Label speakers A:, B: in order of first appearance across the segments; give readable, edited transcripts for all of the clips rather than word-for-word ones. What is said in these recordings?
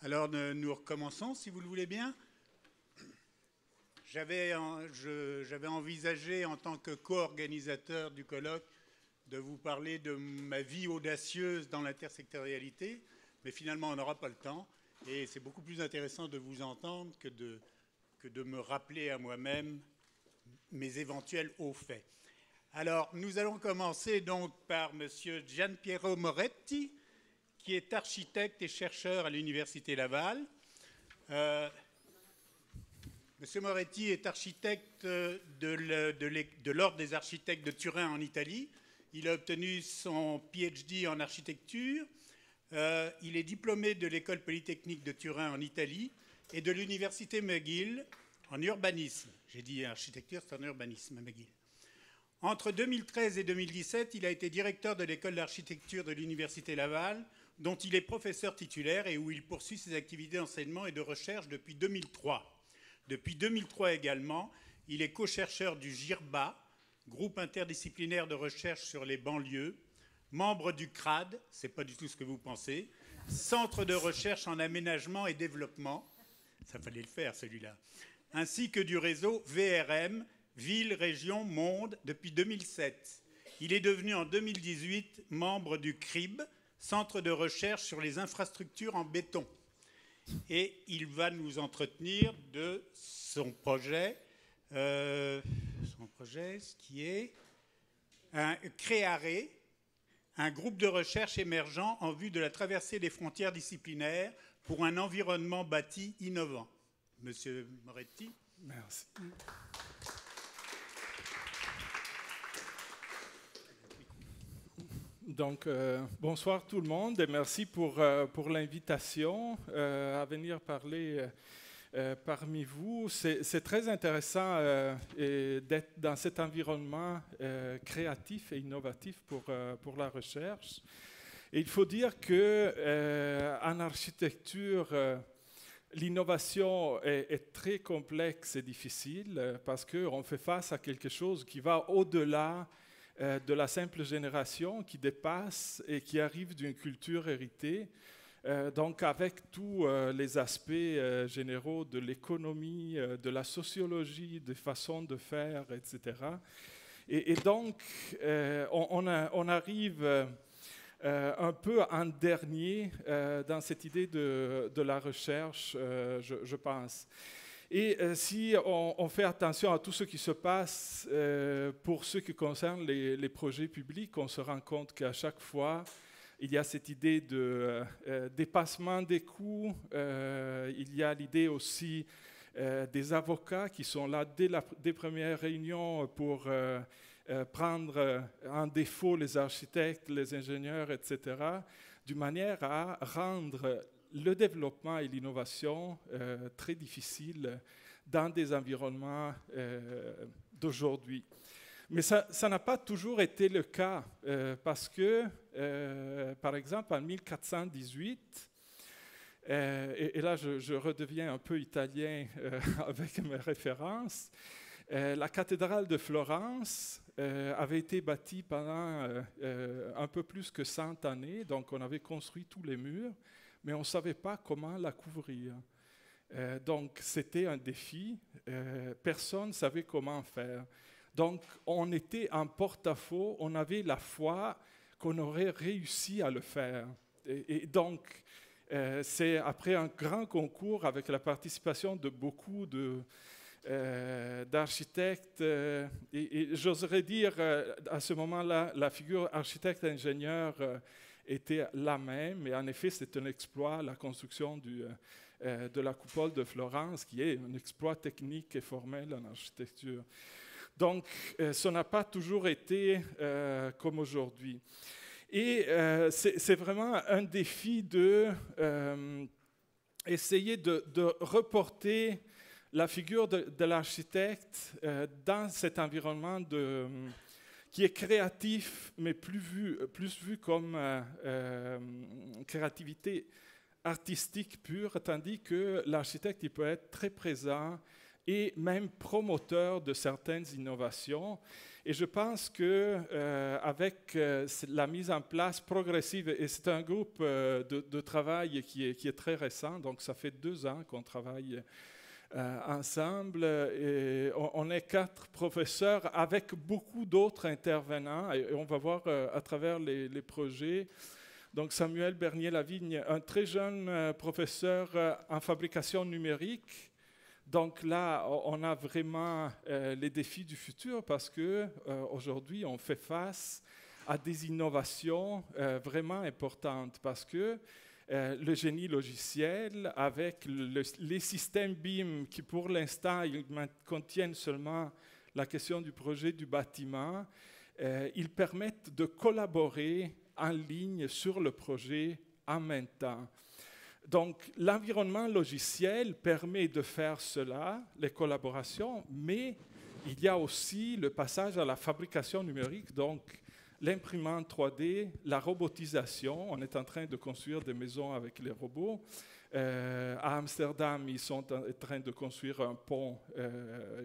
A: Alors nous recommençons, si vous le voulez bien. J'avais envisagé, en tant que co-organisateur du colloque, de vous parler de ma vie audacieuse dans l'intersectorialité, mais finalement on n'aura pas le temps, et c'est beaucoup plus intéressant de vous entendre que de me rappeler à moi-même mes éventuels hauts faits. Alors, nous allons commencer donc par M. Gianpiero Moretti, qui est architecte et chercheur à l'Université Laval. M. Moretti est architecte de l'Ordre des architectes de Turin en Italie. Il a obtenu son PhD en architecture. Il est diplômé de l'École polytechnique de Turin en Italie et de l'Université McGill en urbanisme. J'ai dit architecture, c'est en urbanisme, McGill. Entre 2013 et 2017, il a été directeur de l'École d'architecture de l'Université Laval, dont il est professeur titulaire et où il poursuit ses activités d'enseignement et de recherche depuis 2003. Depuis 2003 également, il est co-chercheur du GIRBA, groupe interdisciplinaire de recherche sur les banlieues, membre du CRAD, c'est pas du tout ce que vous pensez, Centre de recherche en aménagement et développement, ça fallait le faire celui-là, ainsi que du réseau VRM, Ville, Région, Monde, depuis 2007. Il est devenu en 2018 membre du CRIB, Centre de recherche sur les infrastructures en béton. Et il va nous entretenir de son projet, ce qui est un CREARE, un groupe de recherche émergent en vue de la traversée des frontières disciplinaires pour un environnement bâti innovant. Monsieur Moretti.
B: Merci. Donc, bonsoir tout le monde et merci pour l'invitation à venir parler parmi vous. C'est très intéressant d'être dans cet environnement créatif et innovatif pour la recherche. Et il faut dire qu'en architecture, l'innovation est très complexe et difficile parce qu'on fait face à quelque chose qui va au-delà de la simple génération, qui dépasse et qui arrive d'une culture héritée, donc avec tous les aspects généraux de l'économie, de la sociologie, des façons de faire, etc. Et donc, on arrive un peu en dernier dans cette idée de la recherche, je pense. Et si on fait attention à tout ce qui se passe pour ce qui concerne les projets publics, on se rend compte qu'à chaque fois, il y a cette idée de dépassement des coûts, il y a l'idée aussi des avocats qui sont là dès premières réunions pour prendre en défaut les architectes, les ingénieurs, etc., d'une manière à rendre le développement et l'innovation très difficiles dans des environnements d'aujourd'hui. Mais ça n'a pas toujours été le cas, parce que, par exemple, en 1418, et là je redeviens un peu italien avec mes références, la cathédrale de Florence avait été bâtie pendant un peu plus que 100 années, donc on avait construit tous les murs, mais on ne savait pas comment la couvrir. Donc c'était un défi, personne ne savait comment faire. Donc on était en porte-à-faux, on avait la foi qu'on aurait réussi à le faire. Et donc c'est après un grand concours avec la participation de beaucoup d'architectes, et j'oserais dire à ce moment-là, la figure architecte-ingénieur était la même, et en effet c'est un exploit, la construction de la coupole de Florence, qui est un exploit technique et formel en architecture. Donc ça n'a pas toujours été comme aujourd'hui. Et c'est vraiment un défi essayer de reporter la figure de l'architecte dans cet environnement qui est créatif, mais plus vu comme créativité artistique pure, tandis que l'architecte il peut être très présent et même promoteur de certaines innovations. Et je pense qu'avec la mise en place progressive, et c'est un groupe de travail qui est très récent, donc ça fait 2 ans qu'on travaille ensemble, et on est 4 professeurs avec beaucoup d'autres intervenants, et on va voir à travers les projets. Donc Samuel Bernier-Lavigne, un très jeune professeur en fabrication numérique. Donc là, on a vraiment les défis du futur parce qu'aujourd'hui, on fait face à des innovations vraiment importantes parce que le génie logiciel, avec les systèmes BIM qui pour l'instant contiennent seulement la question du projet du bâtiment, ils permettent de collaborer en ligne sur le projet en même temps. Donc, l'environnement logiciel permet de faire cela, les collaborations, mais il y a aussi le passage à la fabrication numérique, donc l'imprimante 3D, la robotisation. On est en train de construire des maisons avec les robots. À Amsterdam, ils sont en train de construire un pont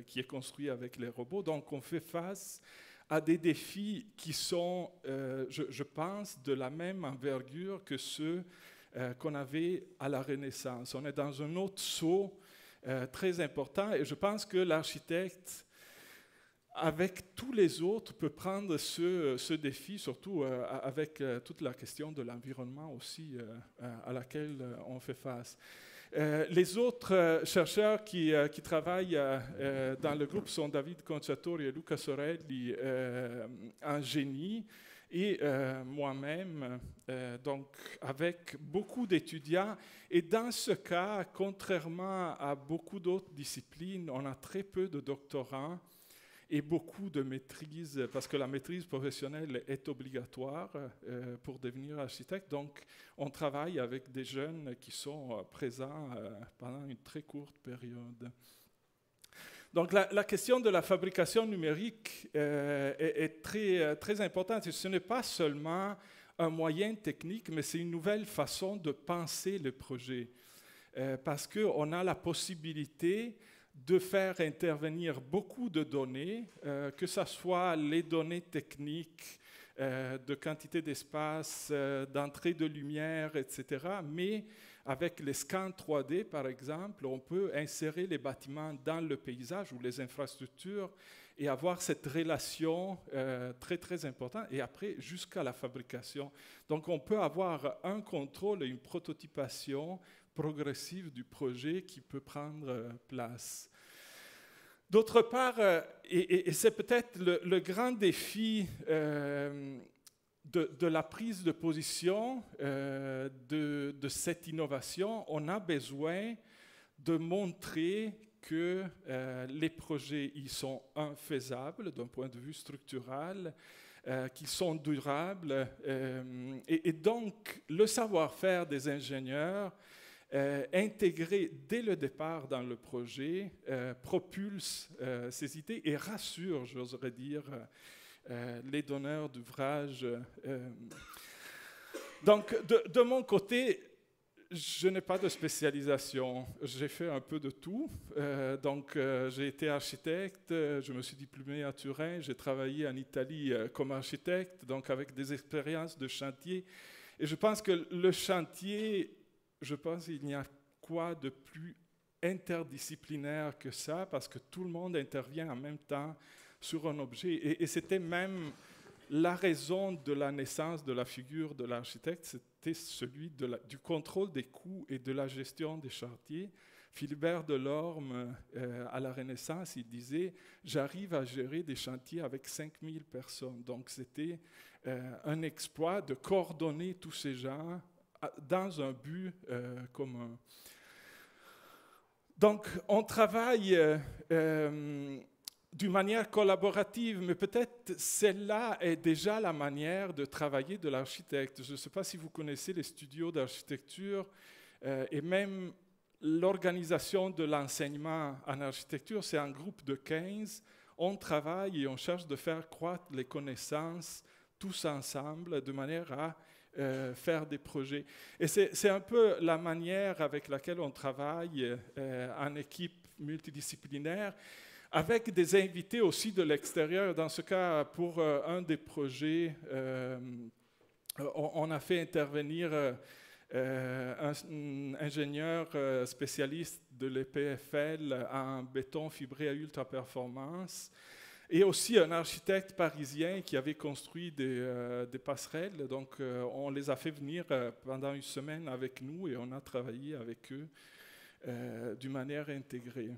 B: qui est construit avec les robots. Donc, on fait face à des défis qui sont, je pense, de la même envergure que ceux qu'on avait à la Renaissance. On est dans un autre saut très important et je pense que l'architecte, avec tous les autres, peut prendre ce défi, surtout avec toute la question de l'environnement aussi à laquelle on fait face. Les autres chercheurs qui travaillent dans le groupe sont David Conciatori et Luca Sorelli en génie, et moi-même, donc avec beaucoup d'étudiants. Et dans ce cas, contrairement à beaucoup d'autres disciplines, on a très peu de doctorants et beaucoup de maîtrise, parce que la maîtrise professionnelle est obligatoire pour devenir architecte. Donc, on travaille avec des jeunes qui sont présents pendant une très courte période. Donc la question de la fabrication numérique est très, très importante. Ce n'est pas seulement un moyen technique, mais c'est une nouvelle façon de penser le projet. Parce qu'on a la possibilité de faire intervenir beaucoup de données, que ce soit les données techniques, de quantité d'espace, d'entrée de lumière, etc. Mais avec les scans 3D, par exemple, on peut insérer les bâtiments dans le paysage ou les infrastructures et avoir cette relation très, très importante, et après, jusqu'à la fabrication. Donc, on peut avoir un contrôle et une prototypation progressive du projet qui peut prendre place. D'autre part, et c'est peut-être le grand défi de la prise de position de cette innovation, on a besoin de montrer que les projets ils sont faisables d'un point de vue structural, qu'ils sont durables, et donc le savoir-faire des ingénieurs intégré dès le départ dans le projet propulse ces idées et rassure, j'oserais dire, les donneurs d'ouvrages. Donc, de mon côté, je n'ai pas de spécialisation. J'ai fait un peu de tout. Donc, j'ai été architecte, je me suis diplômé à Turin, j'ai travaillé en Italie comme architecte, donc avec des expériences de chantier. Et je pense que le chantier, il n'y a quoi de plus interdisciplinaire que ça, parce que tout le monde intervient en même temps sur un objet. Et c'était même la raison de la naissance de la figure de l'architecte, c'était celui du contrôle des coûts et de la gestion des chantiers. Philibert Delorme, à la Renaissance, il disait « J'arrive à gérer des chantiers avec 5000 personnes ». Donc c'était un exploit de coordonner tous ces gens dans un but commun. Donc on travaille d'une manière collaborative, mais peut-être celle-là est déjà la manière de travailler de l'architecte. Je ne sais pas si vous connaissez les studios d'architecture et même l'organisation de l'enseignement en architecture, c'est un groupe de 15. On travaille et on cherche de faire croître les connaissances tous ensemble de manière à faire des projets. Et c'est un peu la manière avec laquelle on travaille en équipe multidisciplinaire, avec des invités aussi de l'extérieur. Dans ce cas, pour un des projets, on a fait intervenir un ingénieur spécialiste de l'EPFL en béton fibré à ultra-performance, et aussi un architecte parisien qui avait construit des passerelles. Donc, on les a fait venir pendant une semaine avec nous et on a travaillé avec eux d'une manière intégrée.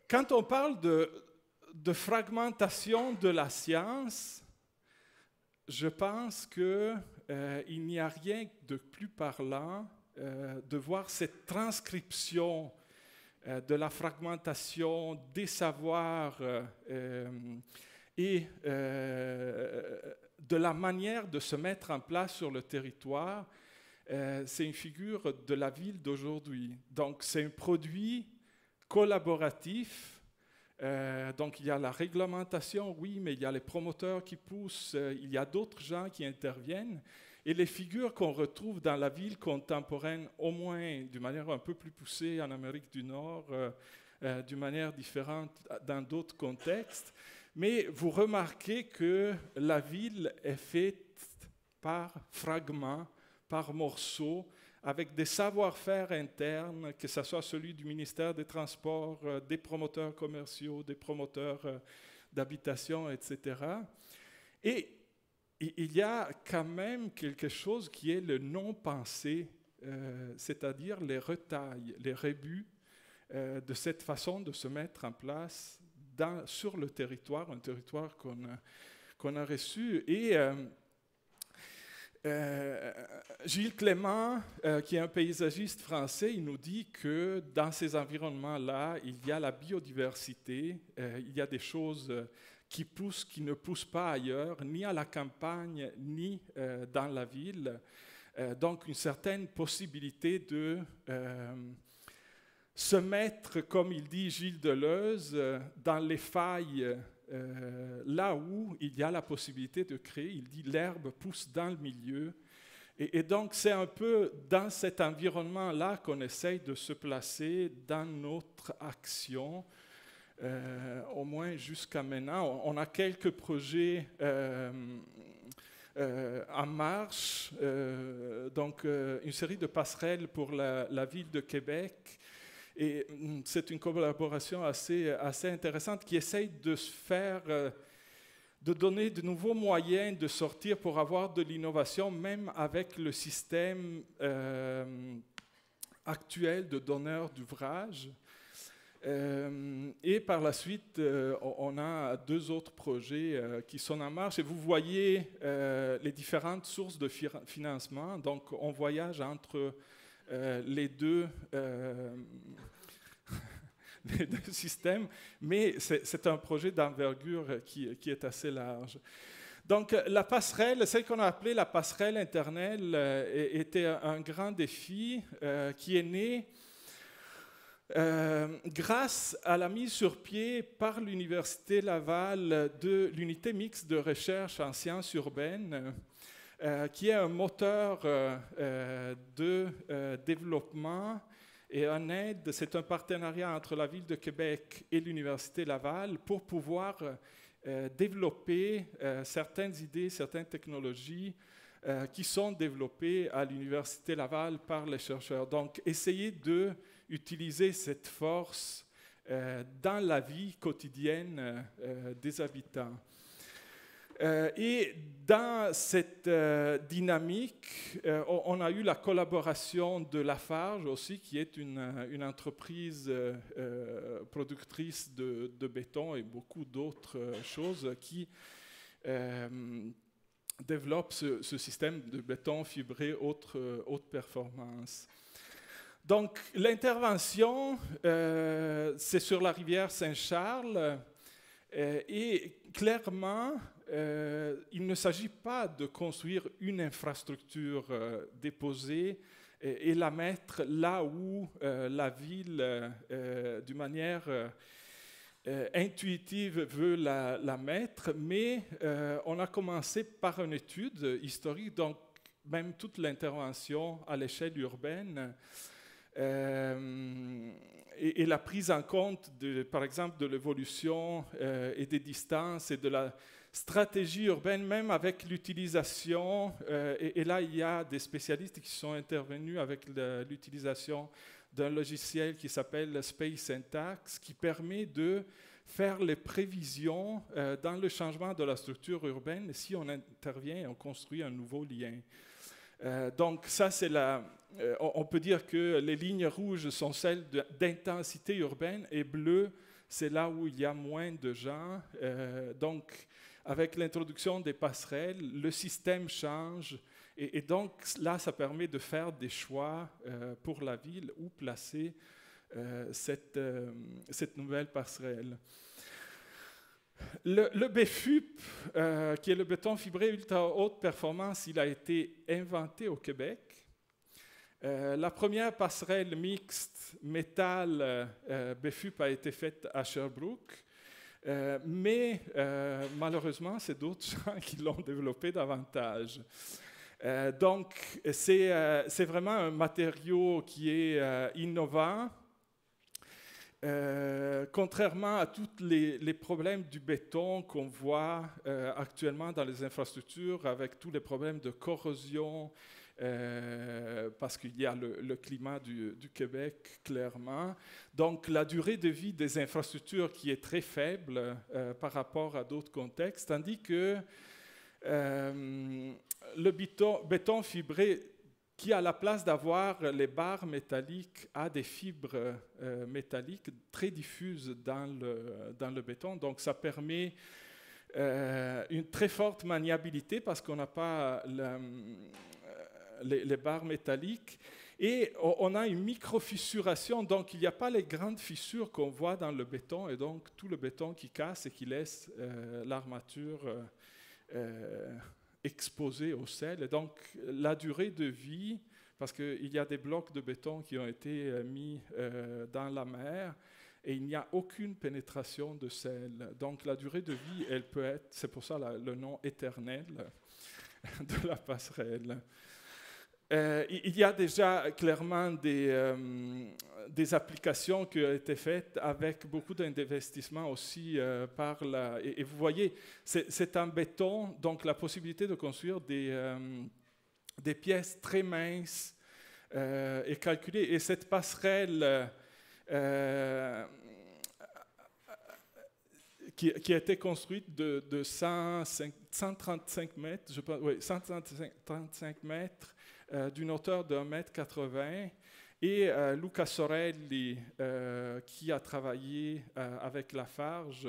B: Quand on parle de fragmentation de la science, je pense qu'il n'y a rien de plus parlant de voir cette transcription de la fragmentation des savoirs et de la manière de se mettre en place sur le territoire. C'est une figure de la ville d'aujourd'hui. Donc, c'est un produit collaboratif. Donc, il y a la réglementation, oui, mais il y a les promoteurs qui poussent, il y a d'autres gens qui interviennent. Et les figures qu'on retrouve dans la ville contemporaine, au moins d'une manière un peu plus poussée en Amérique du Nord, d'une manière différente dans d'autres contextes, mais vous remarquez que la ville est faite par fragments, par morceaux, avec des savoir-faire internes, que ce soit celui du ministère des Transports, des promoteurs commerciaux, des promoteurs d'habitation, etc. Et il y a quand même quelque chose qui est le non-pensé, c'est-à-dire les retailles, les rébus de cette façon de se mettre en place sur le territoire, un territoire qu'on a reçu. Et Gilles Clément, qui est un paysagiste français, il nous dit que dans ces environnements-là, il y a la biodiversité, il y a des choses qui poussent, qui ne poussent pas ailleurs, ni à la campagne, ni dans la ville. Donc une certaine possibilité de se mettre, comme il dit Gilles Deleuze, dans les failles, là où il y a la possibilité de créer. Il dit l'herbe pousse dans le milieu. Et donc c'est un peu dans cet environnement-là qu'on essaye de se placer dans notre action, au moins jusqu'à maintenant. On a quelques projets en marche, donc une série de passerelles pour la ville de Québec. Et c'est une collaboration assez intéressante qui essaye de se faire, de donner de nouveaux moyens de sortir pour avoir de l'innovation, même avec le système actuel de donneurs d'ouvrages. Et par la suite, on a 2 autres projets qui sont en marche. Et vous voyez les différentes sources de financement. Donc, on voyage entre les deux systèmes, mais c'est un projet d'envergure qui est assez large. Donc, la passerelle, celle qu'on a appelée la passerelle interne, était un grand défi qui est né grâce à la mise sur pied par l'Université Laval de l'unité mixte de recherche en sciences urbaines, qui est un moteur de développement et un aide. C'est un partenariat entre la Ville de Québec et l'Université Laval pour pouvoir développer certaines idées, certaines technologies qui sont développées à l'Université Laval par les chercheurs. Donc, essayer d'utiliser cette force dans la vie quotidienne des habitants. Et dans cette dynamique, on a eu la collaboration de Lafarge aussi, qui est une entreprise productrice de béton et beaucoup d'autres choses qui développe ce système de béton fibré haute performance. Donc l'intervention, c'est sur la rivière Saint-Charles et clairement, il ne s'agit pas de construire une infrastructure déposée et la mettre là où la ville, d'une manière intuitive, veut la mettre, mais on a commencé par une étude historique, donc même toute l'intervention à l'échelle urbaine et la prise en compte, par exemple, de l'évolution et des distances et de la stratégie urbaine, même avec l'utilisation, et là il y a des spécialistes qui sont intervenus avec l'utilisation d'un logiciel qui s'appelle Space Syntax, qui permet de faire les prévisions dans le changement de la structure urbaine si on intervient et on construit un nouveau lien. Donc ça, c'est on peut dire que les lignes rouges sont celles d'intensité urbaine et bleues, c'est là où il y a moins de gens. Donc avec l'introduction des passerelles, le système change et donc là, ça permet de faire des choix pour la ville où placer cette nouvelle passerelle. Le BFUP, qui est le béton fibré ultra haute performance, il a été inventé au Québec. La première passerelle mixte métal BFUP a été faite à Sherbrooke, mais malheureusement, c'est d'autres gens qui l'ont développé davantage. Donc, c'est vraiment un matériau qui est innovant. Contrairement à tous les problèmes du béton qu'on voit actuellement dans les infrastructures, avec tous les problèmes de corrosion, parce qu'il y a le climat du Québec, clairement. Donc, la durée de vie des infrastructures qui est très faible par rapport à d'autres contextes, tandis que le béton fibré, qui, à la place d'avoir les barres métalliques, a des fibres métalliques très diffuses dans le béton. Donc, ça permet une très forte maniabilité parce qu'on n'a pas les barres métalliques. Et on a une micro-fissuration, donc il n'y a pas les grandes fissures qu'on voit dans le béton, et donc tout le béton qui casse et qui laisse l'armature exposé au sel. Et donc, la durée de vie, parce qu'il y a des blocs de béton qui ont été mis dans la mer, et il n'y a aucune pénétration de sel. Donc, la durée de vie, elle peut être, c'est pour ça le nom éternel de la passerelle. Il y a déjà clairement des applications qui ont été faites avec beaucoup d'investissements aussi et vous voyez, c'est un béton, donc la possibilité de construire des pièces très minces est calculée. Et cette passerelle qui a été construite de 135 mètres, je pense, oui, 135 mètres, d'une hauteur de 1,80 m. Et Luca Sorelli, qui a travaillé avec Lafarge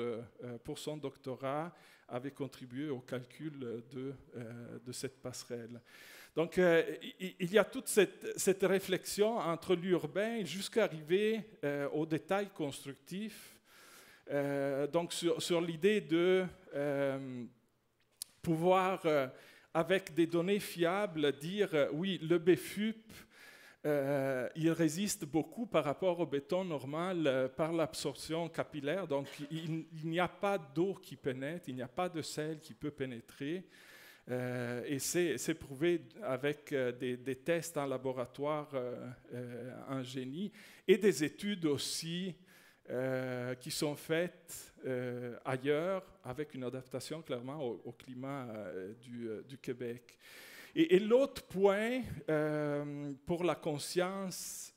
B: pour son doctorat, avait contribué au calcul de cette passerelle. Donc, il y a toute cette réflexion entre l'urbain jusqu'à arriver aux détails constructifs. Donc, sur l'idée de pouvoir avec des données fiables, dire oui, le BFUP, il résiste beaucoup par rapport au béton normal par l'absorption capillaire. Donc, il n'y a pas d'eau qui pénètre, il n'y a pas de sel qui peut pénétrer. Et c'est prouvé avec des tests en laboratoire en génie et des études aussi qui sont faites ailleurs avec une adaptation clairement au climat du Québec. Et l'autre point pour la conscience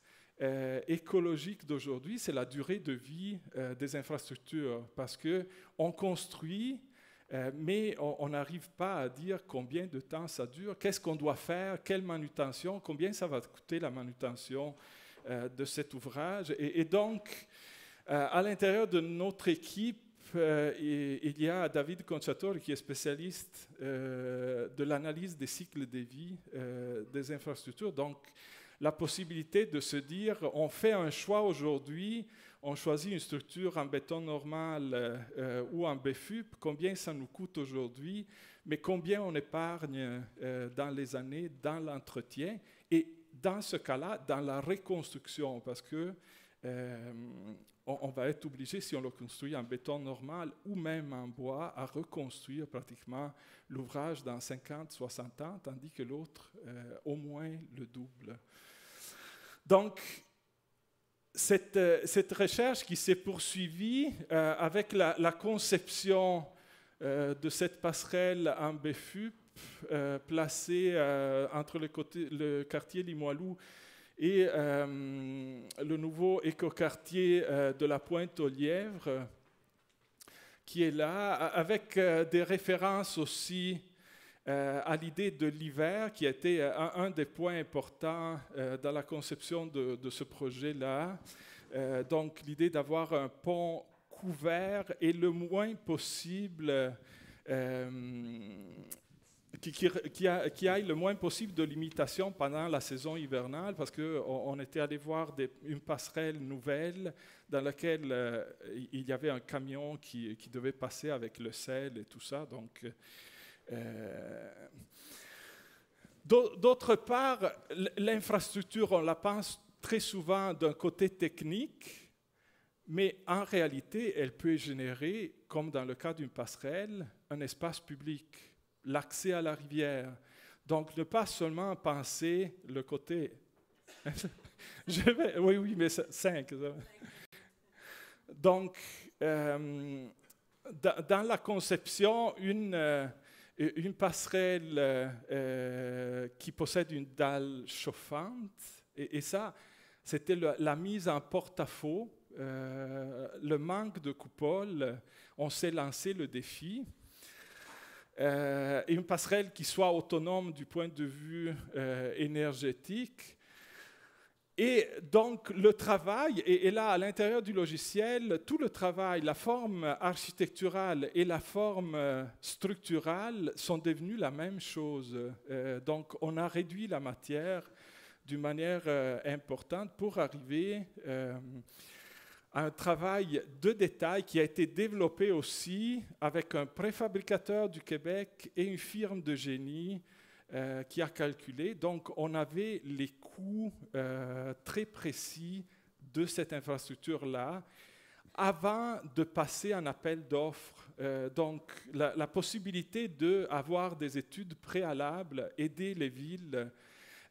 B: écologique d'aujourd'hui, c'est la durée de vie des infrastructures, parce qu'on construit, mais on n'arrive pas à dire combien de temps ça dure, qu'est-ce qu'on doit faire, quelle manutention, combien ça va coûter la manutention de cet ouvrage. Et donc, à l'intérieur de notre équipe, il y a David Conchatore qui est spécialiste de l'analyse des cycles de vie des infrastructures. Donc, la possibilité de se dire, on fait un choix aujourd'hui, on choisit une structure en béton normal ou en BFUP, combien ça nous coûte aujourd'hui, mais combien on épargne dans les années, dans l'entretien, et dans ce cas-là, dans la reconstruction, parce que on va être obligé, si on le construit en béton normal ou même en bois, à reconstruire pratiquement l'ouvrage dans 50, 60 ans, tandis que l'autre, au moins le double. Donc, cette recherche qui s'est poursuivie avec la conception de cette passerelle en BFUP placée entre le quartier Limoilou et le nouveau écoquartier de la Pointe-aux-Lièvres, qui est là, avec des références aussi à l'idée de l'hiver, qui a été un des points importants dans la conception de ce projet-là. Donc l'idée d'avoir un pont couvert et le moins possible, qui aille le moins possible de limitation pendant la saison hivernale, parce qu'on était allé voir une passerelle nouvelle dans laquelle il y avait un camion qui devait passer avec le sel et tout ça. Donc, d'autre part, l'infrastructure, on la pense très souvent d'un côté technique, mais en réalité, elle peut générer, comme dans le cas d'une passerelle, un espace public, l'accès à la rivière. Donc, ne pas seulement penser le côté... Oui, mais 5. Donc, dans la conception, une passerelle qui possède une dalle chauffante, et ça, c'était la mise en porte-à-faux, le manque de coupole. On s'est lancé le défi. Et une passerelle qui soit autonome du point de vue énergétique. Et donc, le travail, et là, à l'intérieur du logiciel, tout le travail, la forme architecturale et la forme structurale sont devenues la même chose. Donc, on a réduit la matière d'une manière importante pour arriver à un travail de détail qui a été développé aussi avec un préfabricateur du Québec et une firme de génie qui a calculé. Donc, on avait les coûts très précis de cette infrastructure-là avant de passer un appel d'offres. Donc, la possibilité d'avoir des études préalables, aider les villes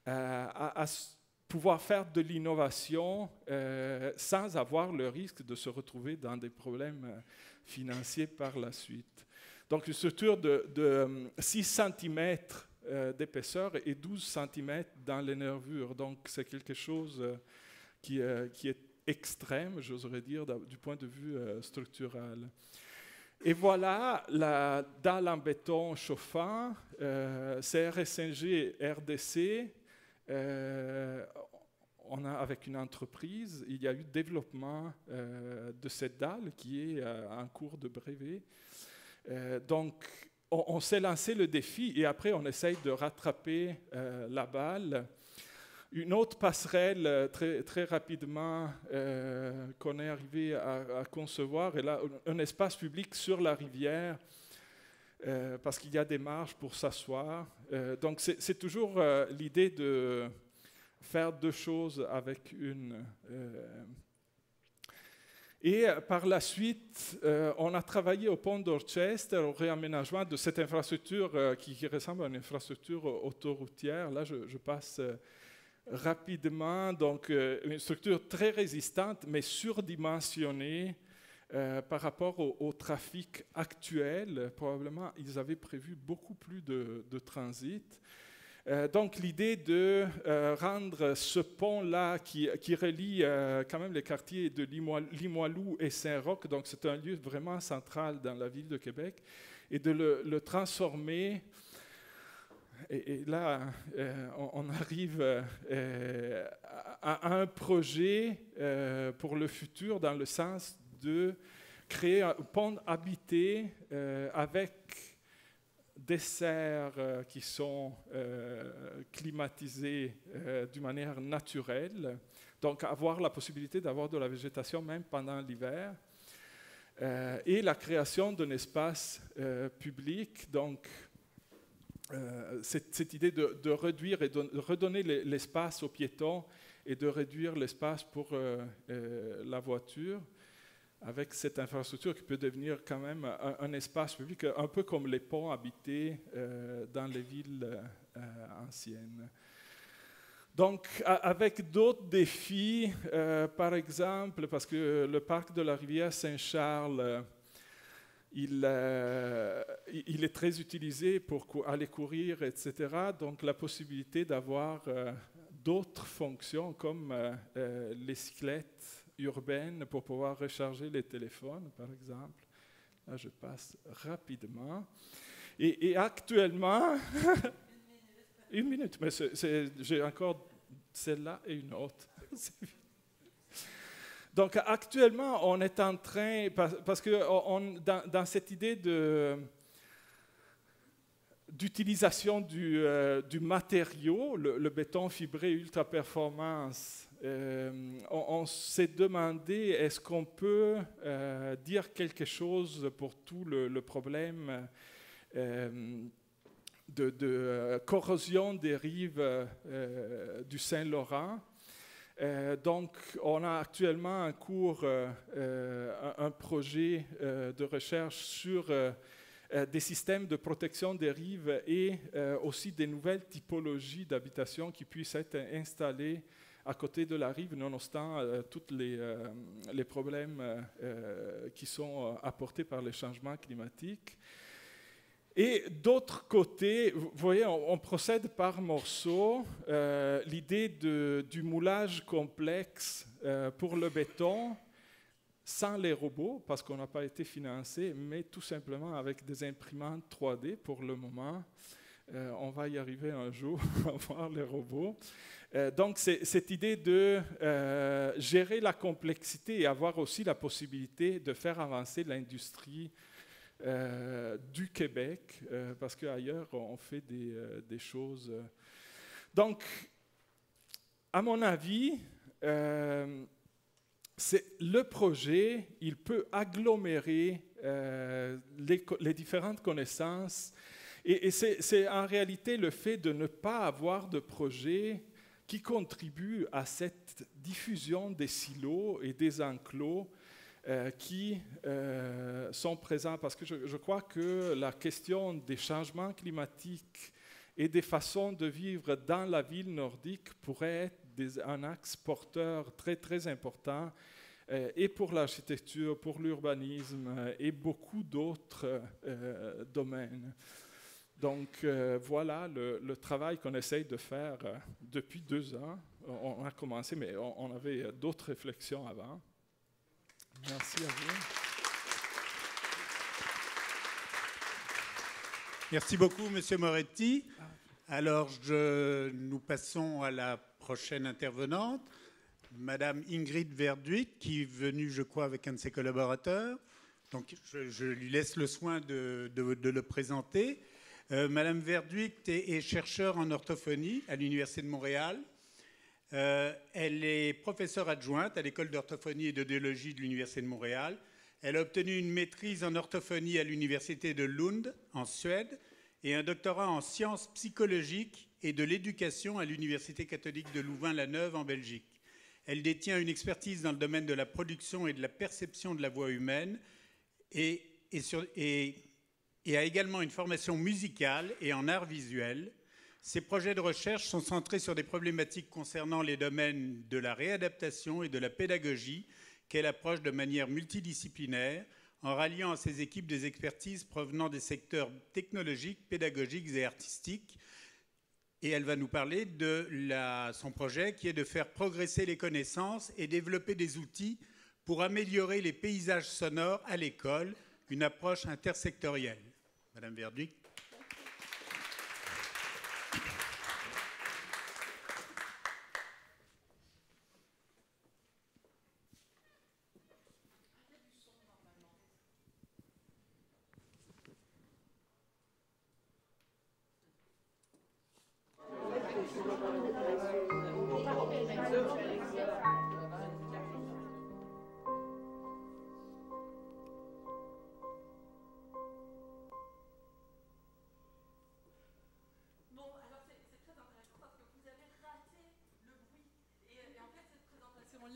B: à pouvoir faire de l'innovation sans avoir le risque de se retrouver dans des problèmes financiers par la suite. Donc, une structure de 6 cm d'épaisseur et 12 cm dans les nervures. Donc, c'est quelque chose qui est extrême, j'oserais dire, du point de vue structural. Et voilà la dalle en béton chauffant, CRSNG RDC. Avec une entreprise, il y a eu développement de cette dalle qui est en cours de brevet. Donc, on s'est lancé le défi et après, on essaye de rattraper la balle. Une autre passerelle, très, très rapidement, qu'on est arrivé à concevoir, est là, un espace public sur la rivière, parce qu'il y a des marges pour s'asseoir. Donc, c'est toujours l'idée de faire deux choses avec une. Et par la suite, on a travaillé au pont d'Orchester, au réaménagement de cette infrastructure qui ressemble à une infrastructure autoroutière. Là, je passe rapidement. Donc, une structure très résistante, mais surdimensionnée par rapport au trafic actuel. Probablement, ils avaient prévu beaucoup plus de transit. Donc, l'idée de rendre ce pont-là qui relie quand même les quartiers de Limoilou et Saint-Roch, donc c'est un lieu vraiment central dans la ville de Québec, et de le transformer. Et là, on arrive à un projet pour le futur dans le sens de créer un pont habité avec des serres qui sont climatisées d'une manière naturelle, donc avoir la possibilité d'avoir de la végétation même pendant l'hiver, et la création d'un espace public, donc cette idée de réduire et de redonner l'espace aux piétons et de réduire l'espace pour la voiture, avec cette infrastructure qui peut devenir quand même un espace public, un peu comme les ponts habités dans les villes anciennes. Donc, avec d'autres défis, par exemple, parce que le parc de la rivière Saint-Charles, il est très utilisé pour aller courir, etc. Donc, la possibilité d'avoir d'autres fonctions comme les cyclettes urbaines pour pouvoir recharger les téléphones, par exemple. Là, je passe rapidement. Et actuellement, une minute, mais j'ai encore celle-là et une autre. Donc actuellement, on est en train, parce que dans cette idée d'utilisation du matériau, le béton fibré ultra performance, on s'est demandé est-ce qu'on peut dire quelque chose pour tout le problème de corrosion des rives du Saint-Laurent. Donc, on a actuellement en cours un projet de recherche sur des systèmes de protection des rives et aussi des nouvelles typologies d'habitation qui puissent être installées à côté de la rive, nonobstant tous les problèmes qui sont apportés par les changements climatiques. Et d'autre côté, vous voyez, on procède par morceaux. L'idée du moulage complexe pour le béton, sans les robots, parce qu'on n'a pas été financé, mais tout simplement avec des imprimantes 3D pour le moment. On va y arriver un jour à voir les robots. Donc, c'est cette idée de gérer la complexité et avoir aussi la possibilité de faire avancer l'industrie du Québec, parce qu'ailleurs, on fait des choses. Donc, à mon avis, le projet, il peut agglomérer les différentes connaissances. Et c'est en réalité le fait de ne pas avoir de projet qui contribue à cette diffusion des silos et des enclos qui sont présents, parce que je crois que la question des changements climatiques et des façons de vivre dans la ville nordique pourrait être un axe porteur très, très important et pour l'architecture, pour l'urbanisme et beaucoup d'autres domaines. Donc voilà le travail qu'on essaye de faire depuis 2 ans. On a commencé, mais on avait d'autres réflexions avant. Merci à vous.
A: Merci beaucoup, Monsieur Moretti. Alors, nous passons à la prochaine intervenante, Madame Ingrid Verduick, qui est venue, je crois, avec un de ses collaborateurs. Donc, je lui laisse le soin de le présenter. Madame Verduick est chercheure en orthophonie à l'Université de Montréal. Elle est professeure adjointe à l'école d'orthophonie et d'audiologie de l'Université de Montréal. Elle a obtenu une maîtrise en orthophonie à l'Université de Lund, en Suède, et un doctorat en sciences psychologiques et de l'éducation à l'Université catholique de Louvain-la-Neuve, en Belgique. Elle détient une expertise dans le domaine de la production et de la perception de la voix humaine et a également une formation musicale et en art visuel. Ses projets de recherche sont centrés sur des problématiques concernant les domaines de la réadaptation et de la pédagogie qu'elle approche de manière multidisciplinaire en ralliant à ses équipes des expertises provenant des secteurs technologiques, pédagogiques et artistiques. Et elle va nous parler de son projet qui est de faire progresser les connaissances et développer des outils pour améliorer les paysages sonores à l'école, une approche intersectorielle. Madame Verduick.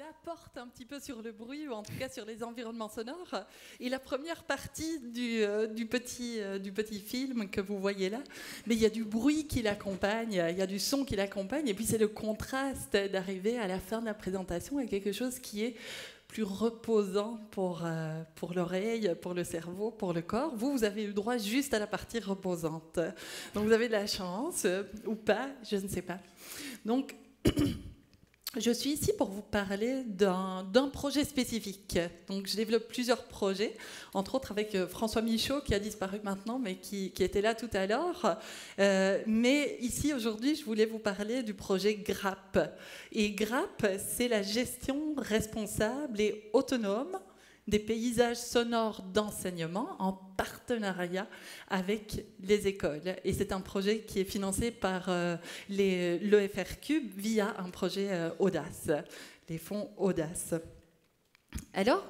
C: là porte un petit peu sur le bruit, ou en tout cas sur les environnements sonores. Et la première partie du petit film que vous voyez là, mais il y a du bruit qui l'accompagne, il y a du son qui l'accompagne, et puis c'est le contraste d'arriver à la fin de la présentation à quelque chose qui est plus reposant pour l'oreille, pour le cerveau, pour le corps. Vous avez eu droit juste à la partie reposante. Donc vous avez de la chance, ou pas, je ne sais pas. Donc, je suis ici pour vous parler d'un projet spécifique. Donc, je développe plusieurs projets, entre autres avec François Michaud, qui a disparu maintenant, mais qui était là tout à l'heure. Mais ici, aujourd'hui, je voulais vous parler du projet GRAP. Et GRAP, c'est la gestion responsable et autonome des paysages sonores d'enseignement en partenariat avec les écoles. Et c'est un projet qui est financé par l'EFRQ via un projet Audace, les fonds Audace. Alors,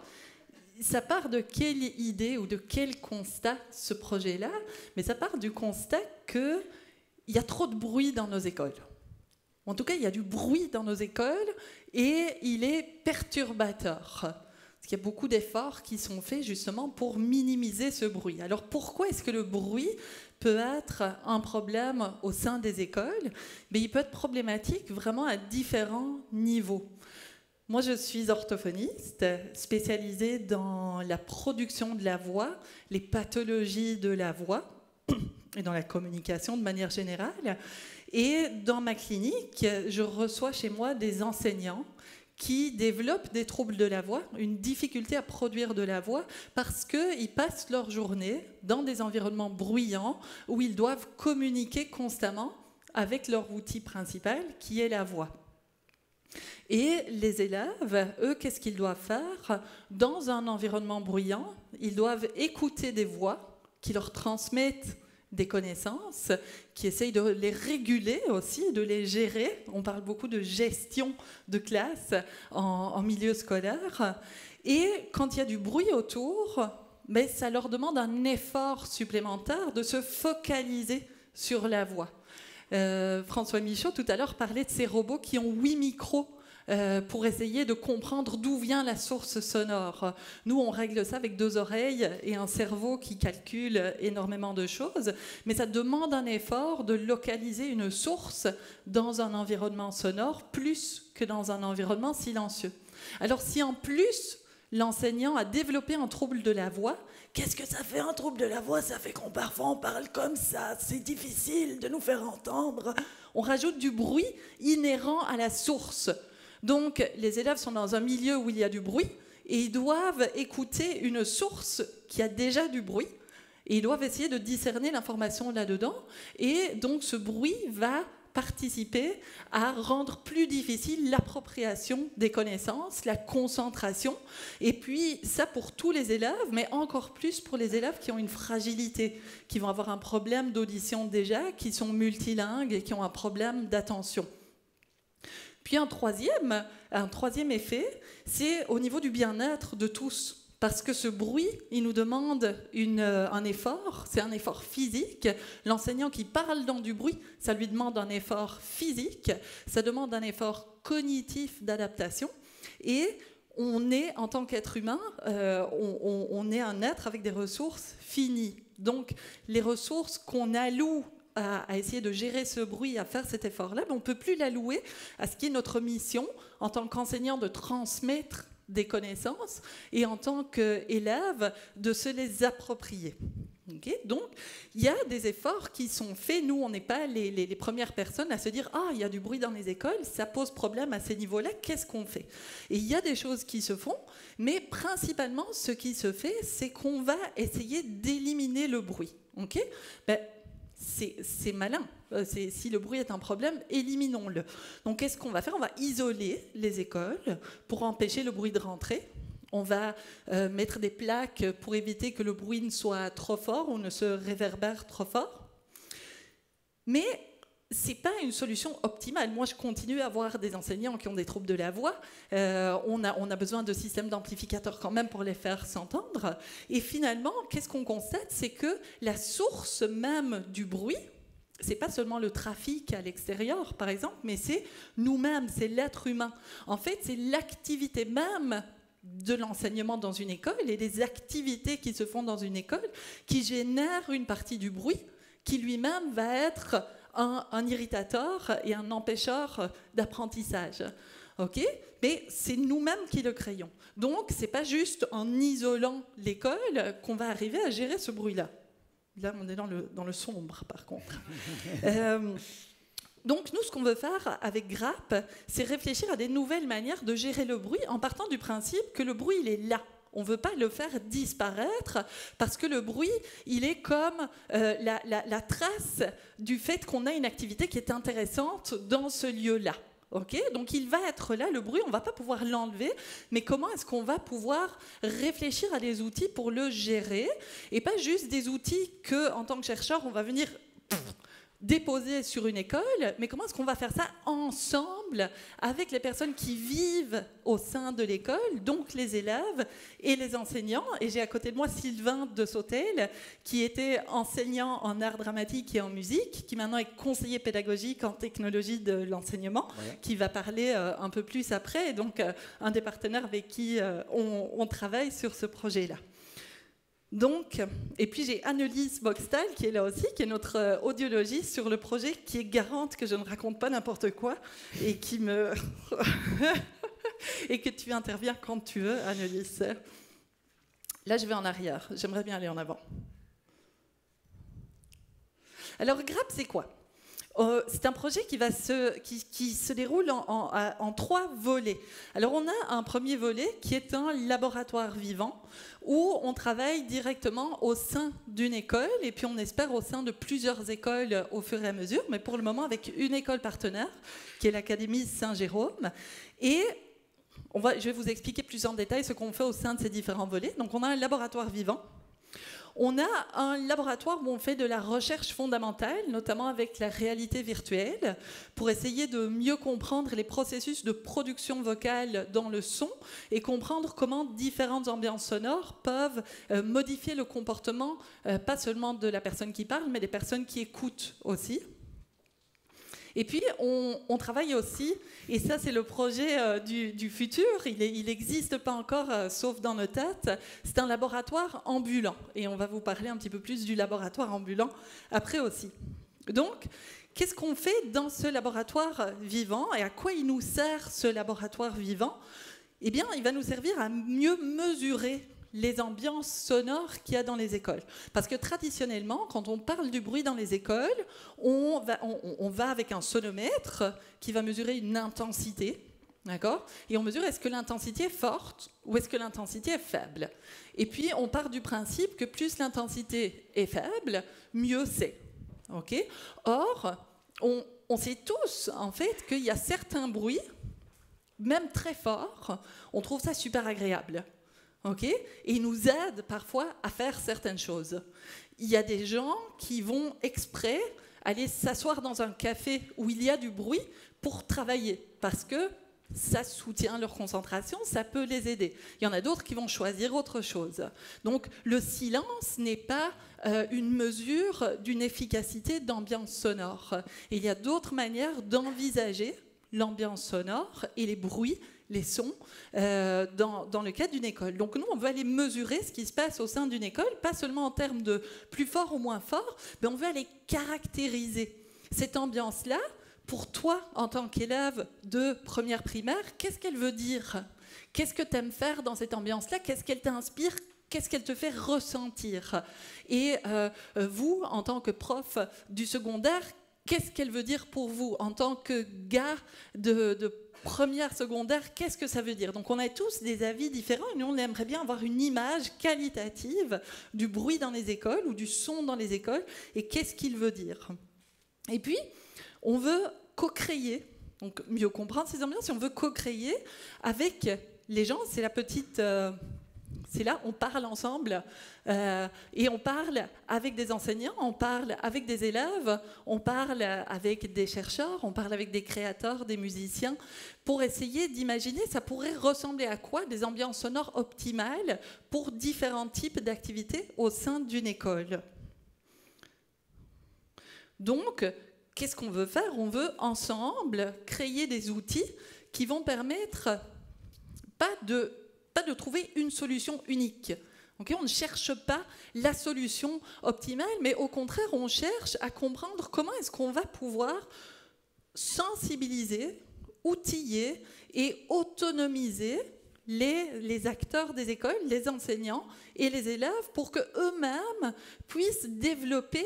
C: ça part de quelle idée ou de quel constat, ce projet-là? Mais ça part du constat qu'il y a trop de bruit dans nos écoles. En tout cas, il y a du bruit dans nos écoles et il est perturbateur. Parce qu'il y a beaucoup d'efforts qui sont faits justement pour minimiser ce bruit. Alors pourquoi est-ce que le bruit peut être un problème au sein des écoles? Mais il peut être problématique vraiment à différents niveaux. Moi, je suis orthophoniste, spécialisée dans la production de la voix, les pathologies de la voix et dans la communication de manière générale. Et dans ma clinique, je reçois chez moi des enseignants qui développent des troubles de la voix, une difficulté à produire de la voix, parce qu'ils passent leur journée dans des environnements bruyants où ils doivent communiquer constamment avec leur outil principal, qui est la voix. Et les élèves, eux, qu'est-ce qu'ils doivent faire? Dans un environnement bruyant, ils doivent écouter des voix qui leur transmettent des connaissances, qui essayent de les réguler aussi, de les gérer. On parle beaucoup de gestion de classe en milieu scolaire. Et quand il y a du bruit autour, mais ça leur demande un effort supplémentaire de se focaliser sur la voix. François Michaud, tout à l'heure, parlait de ces robots qui ont 8 micros pour essayer de comprendre d'où vient la source sonore. Nous, on règle ça avec 2 oreilles et un cerveau qui calcule énormément de choses, mais ça demande un effort de localiser une source dans un environnement sonore plus que dans un environnement silencieux. Alors si en plus, l'enseignant a développé un trouble de la voix, qu'est-ce que ça fait un trouble de la voix? Ça fait qu'on parfois on parle comme ça, c'est difficile de nous faire entendre. On rajoute du bruit inhérent à la source. Donc, les élèves sont dans un milieu où il y a du bruit et ils doivent écouter une source qui a déjà du bruit et ils doivent essayer de discerner l'information là-dedans. Et donc, ce bruit va participer à rendre plus difficile l'appropriation des connaissances, la concentration. Et puis, ça pour tous les élèves, mais encore plus pour les élèves qui ont une fragilité, qui vont avoir un problème d'audition déjà, qui sont multilingues et qui ont un problème d'attention. Puis un troisième effet, c'est au niveau du bien-être de tous. Parce que ce bruit, il nous demande un effort, c'est un effort physique. L'enseignant qui parle dans du bruit, ça lui demande un effort physique, ça demande un effort cognitif d'adaptation. Et on est, en tant qu'être humain, on est un être avec des ressources finies. Donc les ressources qu'on alloue à essayer de gérer ce bruit, à faire cet effort-là, mais on ne peut plus l'allouer à ce qui est notre mission en tant qu'enseignant de transmettre des connaissances et en tant qu'élève de se les approprier. Okay? Donc, il y a des efforts qui sont faits. Nous, on n'est pas les premières personnes à se dire « Ah, il y a du bruit dans les écoles, ça pose problème à ces niveaux-là, qu'est-ce qu'on fait ?» Et il y a des choses qui se font, mais principalement, ce qui se fait, c'est qu'on va essayer d'éliminer le bruit. Okay? C'est malin. Si le bruit est un problème, éliminons-le. Donc, qu'est-ce qu'on va faire? On va isoler les écoles pour empêcher le bruit de rentrer. On va mettre des plaques pour éviter que le bruit ne soit trop fort ou ne se réverbère trop fort. Mais ce n'est pas une solution optimale. Moi, je continue à avoir des enseignants qui ont des troubles de la voix. On a besoin de systèmes d'amplificateurs quand même pour les faire s'entendre. Et finalement, qu'est-ce qu'on constate? C'est que la source même du bruit c'est pas seulement le trafic à l'extérieur, par exemple, mais c'est nous-mêmes, c'est l'être humain. En fait, c'est l'activité même de l'enseignement dans une école et des activités qui se font dans une école qui génèrent une partie du bruit qui lui-même va être un irritateur et un empêcheur d'apprentissage. Okay, mais c'est nous-mêmes qui le créons. Donc, ce n'est pas juste en isolant l'école qu'on va arriver à gérer ce bruit-là. Là, on est dans le sombre, par contre. Donc, nous, ce qu'on veut faire avec Grappe, c'est réfléchir à des nouvelles manières de gérer le bruit en partant du principe que le bruit, il est là. On ne veut pas le faire disparaître parce que le bruit, il est comme la trace du fait qu'on a une activité qui est intéressante dans ce lieu-là. Okay, donc il va être là, le bruit, on ne va pas pouvoir l'enlever, mais comment est-ce qu'on va pouvoir réfléchir à des outils pour le gérer, et pas juste des outils que, en tant que chercheur, on va venir déposer sur une école, mais comment est-ce qu'on va faire ça ensemble avec les personnes qui vivent au sein de l'école, donc les élèves et les enseignants. Et j'ai à côté de moi Sylvain de Sautel, qui était enseignant en art dramatique et en musique, qui maintenant est conseiller pédagogique en technologie de l'enseignement, qui va parler un peu plus après, et donc un des partenaires avec qui on travaille sur ce projet-là. Donc, et puis j'ai Annelise Boxtal qui est là aussi, qui est notre audiologiste sur le projet, qui est garante que je ne raconte pas n'importe quoi et qui me et que tu interviens quand tu veux, Annelise. Là, je vais en arrière. J'aimerais bien aller en avant. Alors, Grappe, c'est quoi ? C'est un projet qui se déroule en 3 volets. Alors on a un premier volet qui est un laboratoire vivant où on travaille directement au sein d'une école et puis on espère au sein de plusieurs écoles au fur et à mesure, mais pour le moment avec une école partenaire qui est l'Académie Saint-Jérôme. Et je vais vous expliquer plus en détail ce qu'on fait au sein de ces différents volets. Donc on a un laboratoire vivant. On a un laboratoire où on fait de la recherche fondamentale, notamment avec la réalité virtuelle, pour essayer de mieux comprendre les processus de production vocale dans le son et comprendre comment différentes ambiances sonores peuvent modifier le comportement, pas seulement de la personne qui parle, mais des personnes qui écoutent aussi. Et puis, on travaille aussi, et ça c'est le projet du futur, il n'existe pas encore, sauf dans nos têtes, c'est un laboratoire ambulant. Et on va vous parler un petit peu plus du laboratoire ambulant après aussi. Donc, qu'est-ce qu'on fait dans ce laboratoire vivant et à quoi il nous sert ce laboratoire vivant ? Eh bien, il va nous servir à mieux mesurer les ambiances sonores qu'il y a dans les écoles. Parce que traditionnellement, quand on parle du bruit dans les écoles, on va avec un sonomètre qui va mesurer une intensité, d'accord ? Et on mesure est-ce que l'intensité est forte ou est-ce que l'intensité est faible. Et puis, on part du principe que plus l'intensité est faible, mieux c'est. Okay ? Or, on sait tous, en fait, qu'il y a certains bruits, même très forts, on trouve ça super agréable. Okay ? Et ils nous aident parfois à faire certaines choses. Il y a des gens qui vont exprès aller s'asseoir dans un café où il y a du bruit pour travailler, parce que ça soutient leur concentration, ça peut les aider. Il y en a d'autres qui vont choisir autre chose. Donc le silence n'est pas une mesure d'une efficacité d'ambiance sonore. Et il y a d'autres manières d'envisager l'ambiance sonore et les bruits, les sons, dans le cadre d'une école. Donc nous, on veut aller mesurer ce qui se passe au sein d'une école, pas seulement en termes de plus fort ou moins fort, mais on veut aller caractériser cette ambiance-là. Pour toi, en tant qu'élève de première primaire, qu'est-ce qu'elle veut dire ? Qu'est-ce que tu aimes faire dans cette ambiance-là ? Qu'est-ce qu'elle t'inspire ? Qu'est-ce qu'elle te fait ressentir ? Et vous, en tant que prof du secondaire, qu'est-ce qu'elle veut dire pour vous ? En tant que gars de première secondaire, qu'est-ce que ça veut dire ? Donc on a tous des avis différents et nous on aimerait bien avoir une image qualitative du bruit dans les écoles ou du son dans les écoles et qu'est-ce qu'il veut dire. Et puis on veut co-créer, donc mieux comprendre ces ambiances, et on veut co-créer avec les gens, c'est la petite... c'est là, on parle ensemble et on parle avec des enseignants, on parle avec des élèves, on parle avec des chercheurs, on parle avec des créateurs, des musiciens, pour essayer d'imaginer ça pourrait ressembler à quoi des ambiances sonores optimales pour différents types d'activités au sein d'une école. Donc, qu'est-ce qu'on veut faire? On veut ensemble créer des outils qui vont permettre pas de trouver une solution unique. Okay, on ne cherche pas la solution optimale, mais au contraire, on cherche à comprendre comment est-ce qu'on va pouvoir sensibiliser, outiller et autonomiser les acteurs des écoles, les enseignants et les élèves pour qu'eux-mêmes puissent développer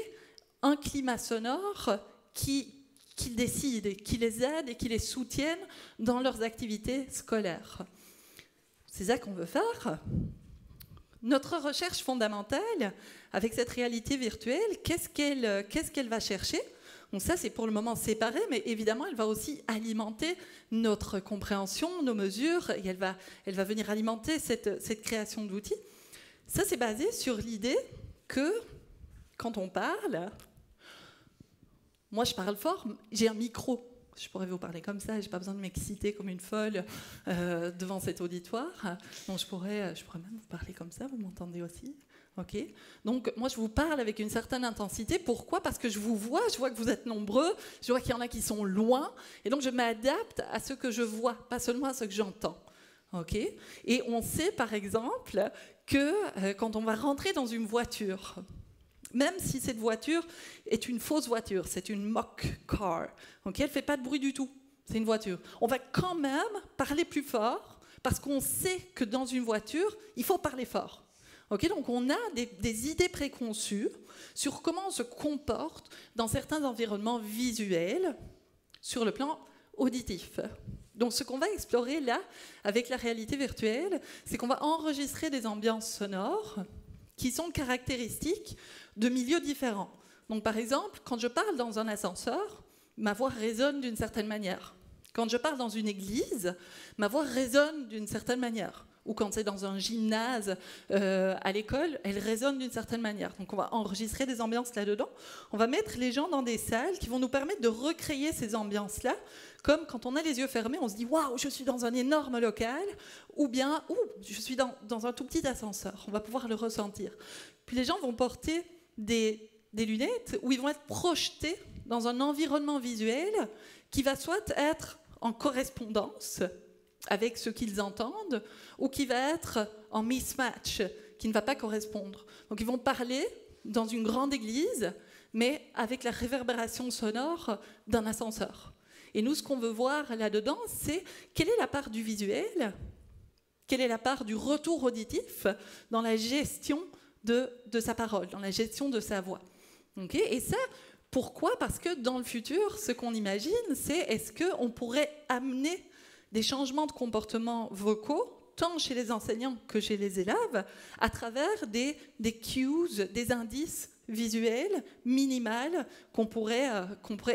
C: un climat sonore qui décide, qui les aide et qui les soutienne dans leurs activités scolaires. C'est ça qu'on veut faire. Notre recherche fondamentale, avec cette réalité virtuelle, qu'est-ce qu'elle va chercher? Donc ça, c'est pour le moment séparé, mais évidemment, elle va aussi alimenter notre compréhension, nos mesures, et elle va venir alimenter cette création d'outils. Ça, c'est basé sur l'idée que, quand on parle, moi, je parle fort, j'ai un micro. Je pourrais vous parler comme ça, je n'ai pas besoin de m'exciter comme une folle devant cet auditoire. Donc, je pourrais même vous parler comme ça, vous m'entendez aussi? Ok. Donc, moi, je vous parle avec une certaine intensité. Pourquoi? Parce que je vois que vous êtes nombreux, je vois qu'il y en a qui sont loin, et donc je m'adapte à ce que je vois, pas seulement à ce que j'entends. Ok. Et on sait, par exemple, que quand on va rentrer dans une voiture, même si cette voiture est une fausse voiture, c'est une mock car, okay, elle ne fait pas de bruit du tout, c'est une voiture. On va quand même parler plus fort parce qu'on sait que dans une voiture, il faut parler fort. Okay, donc on a des idées préconçues sur comment on se comporte dans certains environnements visuels sur le plan auditif. Donc ce qu'on va explorer là, avec la réalité virtuelle, c'est qu'on va enregistrer des ambiances sonores qui sont caractéristiques de milieux différents. Donc, par exemple, quand je parle dans un ascenseur, ma voix résonne d'une certaine manière. Quand je parle dans une église, ma voix résonne d'une certaine manière. Ou quand c'est dans un gymnase à l'école, elle résonne d'une certaine manière. Donc, on va enregistrer des ambiances là-dedans. On va mettre les gens dans des salles qui vont nous permettre de recréer ces ambiances-là. Comme quand on a les yeux fermés, on se dit « Waouh, je suis dans un énorme local » ou bien « Ouh, je suis dans un tout petit ascenseur ». On va pouvoir le ressentir. Puis les gens vont porter des lunettes où ils vont être projetés dans un environnement visuel qui va soit être en correspondance avec ce qu'ils entendent ou qui va être en mismatch, qui ne va pas correspondre. Donc ils vont parler dans une grande église, mais avec la réverbération sonore d'un ascenseur. Et nous, ce qu'on veut voir là-dedans, c'est quelle est la part du visuel, quelle est la part du retour auditif dans la gestion de sa parole, dans la gestion de sa voix. Okay, et ça, pourquoi? Parce que dans le futur, ce qu'on imagine, c'est est-ce qu'on pourrait amener des changements de comportement vocaux, tant chez les enseignants que chez les élèves, à travers des cues, des indices visuels, minimales, qu'on pourrait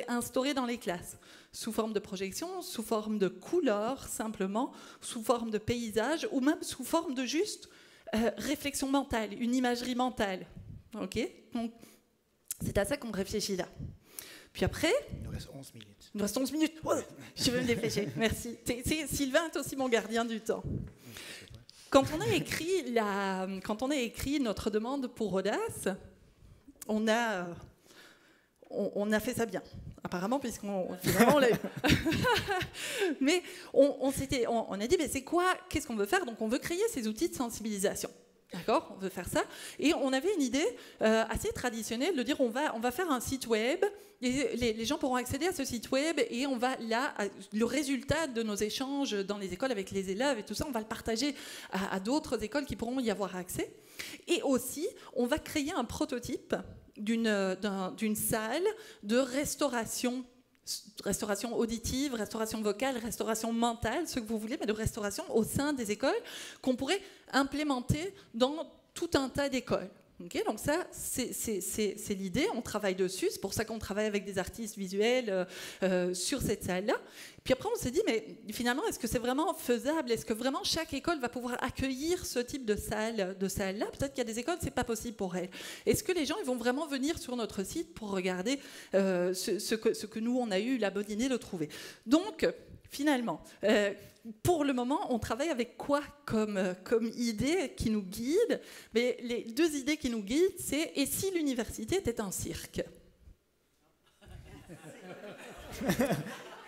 C: instaurer dans les classes, sous forme de projection, sous forme de couleurs, simplement, sous forme de paysage, ou même sous forme de juste réflexion mentale, une imagerie mentale. Okay, donc, c'est à ça qu'on réfléchit là. Puis après...
D: Il nous reste 11 minutes.
C: Il nous reste 11 minutes. Oh, je vais me dépêcher. Merci. Sylvain est aussi mon gardien du temps. Quand on a écrit notre demande pour Audace, on a fait ça bien, apparemment, puisqu'on l'a eu. Mais on a dit, mais c'est quoi? Qu'est-ce qu'on veut faire? Donc on veut créer ces outils de sensibilisation. D'accord, on veut faire ça. Et on avait une idée assez traditionnelle de dire on va faire un site web, et les gens pourront accéder à ce site web, et on va là, le résultat de nos échanges dans les écoles avec les élèves et tout ça, on va le partager à d'autres écoles qui pourront y avoir accès. Et aussi, on va créer un prototype d'une salle de restauration auditive, restauration vocale, restauration mentale, ce que vous voulez, mais de restauration au sein des écoles qu'on pourrait implémenter dans tout un tas d'écoles. Okay, donc ça, c'est l'idée, on travaille dessus, c'est pour ça qu'on travaille avec des artistes visuels sur cette salle-là. Puis après, on s'est dit, mais finalement, est-ce que c'est vraiment faisable? Est-ce que vraiment chaque école va pouvoir accueillir ce type de salle-là? Peut-être qu'il y a des écoles, c'est pas possible pour elles. Est-ce que les gens ils vont vraiment venir sur notre site pour regarder ce que nous, on a eu la bonne idée de trouver? Donc, finalement... pour le moment, on travaille avec quoi comme idée qui nous guide? Mais les deux idées qui nous guident, c'est « et si l'université était un cirque ?»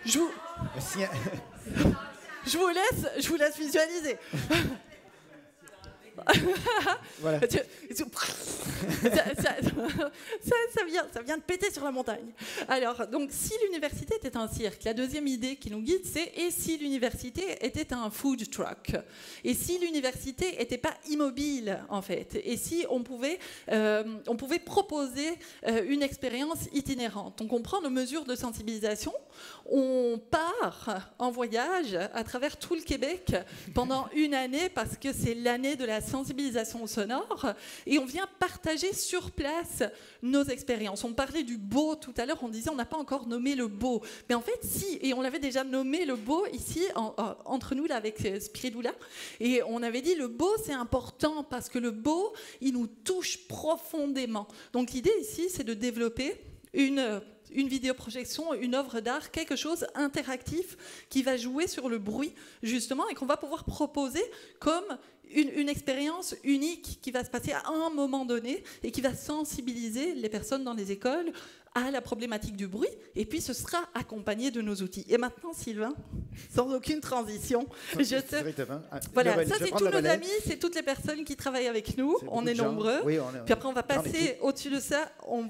C: Je vous laisse visualiser.
D: Voilà.
C: Ça vient de péter sur la montagne. Alors, donc, si l'université était un cirque, la deuxième idée qui nous guide, c'est « et si l'université était un food truck ?» Et si l'université n'était pas immobile, en fait? Et si on pouvait proposer une expérience itinérante? Donc, on prend nos mesures de sensibilisation, on part en voyage à travers tout le Québec pendant une année, parce que c'est l'année de la sensibilisation sonore, et on vient partager sur place nos expériences. On parlait du beau tout à l'heure, on disait on n'a pas encore nommé le beau, mais en fait si, et on l'avait déjà nommé le beau ici entre nous là avec Spiridula, et on avait dit le beau c'est important parce que le beau il nous touche profondément. Donc l'idée ici c'est de développer une vidéoprojection, une œuvre d'art, quelque chose interactif qui va jouer sur le bruit, justement, et qu'on va pouvoir proposer comme une expérience unique qui va se passer à un moment donné et qui va sensibiliser les personnes dans les écoles à la problématique du bruit, et puis ce sera accompagné de nos outils. Et maintenant, Sylvain, sans aucune transition, voilà, ça c'est tous nos amis, c'est toutes les personnes qui travaillent avec nous, on est nombreux, oui, puis après on va passer au-dessus de ça, on